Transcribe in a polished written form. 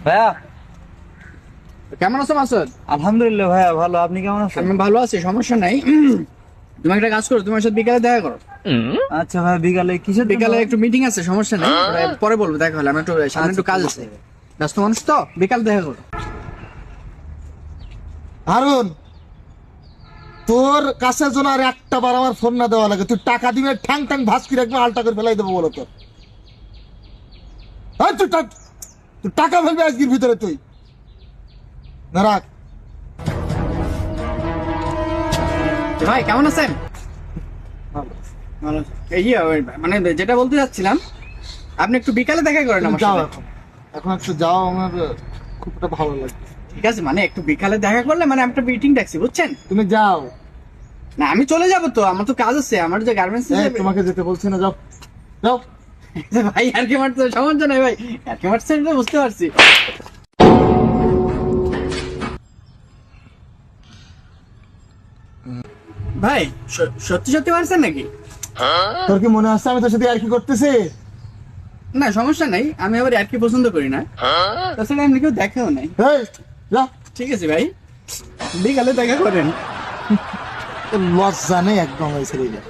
ভাইয়া কেমন আছো মাসুদ? আলহামদুলিল্লাহ ভাইয়া ভালো, আপনি কেমন আছেন? আমি ভালো আছি, সমস্যা নাই। তুমি একটা কাজ করো, তোমার সাথে বিকালে দেখা করো। আচ্ছা ভাই, বিকালে কিসের বিকালে একটু মিটিং আছে, সমস্যা নেই, পরে বলবো, দেখা হলে। আমি একটু সামনে একটু কাজ আছে, ব্যস্ত মানুষ তো, বিকাল দেখা করো। হারুন, তোর কাছে যেন আর একটা বার আমার ফোন না দেওয়া লাগে। তুই টাকা দিবে, ঠ্যাং ঠ্যাং ভাস করে একদম আলটা করে ফেলাই দেবো বলো তো। তুই টাকা ফেলবি আজকের ভিতরে, তুই না রাখ। ভাই কেমন আছেন? ভালো। এই মানে যেটা বলতে যাচ্ছিলাম, আপনি একটু বিকালে দেখা করেন তুমি আমার যাও সাথে। এখন একটু যাও, আমার খুব একটা ভালো লাগছে। ঠিক আছে, মানে একটু বিকালে দেখা করলে, মানে আমি একটা মিটিং ডাকছি, বুঝছেন? তুমি যাও। না আমি চলে যাবো তো, আমার তো কাজ আছে, আমার যে গার্মেন্টস তোমাকে যেতে বলছি না, যাও যাও। ভাই আর কি মারতে সমস্যা নাই ভাই, আর কি মারছেন বুঝতে পারছি। ভাই সত্যি সত্যি মারছেন নাকি? তোর কি মনে আছে আমি তোর সাথে আর কি করতেছি? না সমস্যা নাই, আমি আবার আর কি পছন্দ করি না, তাছাড়া এমনি কেউ দেখাও নাই। এই, যা। ঠিক আছে ভাই, বিকালে দেখা করেন। লজ্জা নেই একদম ওই ছেলেটা।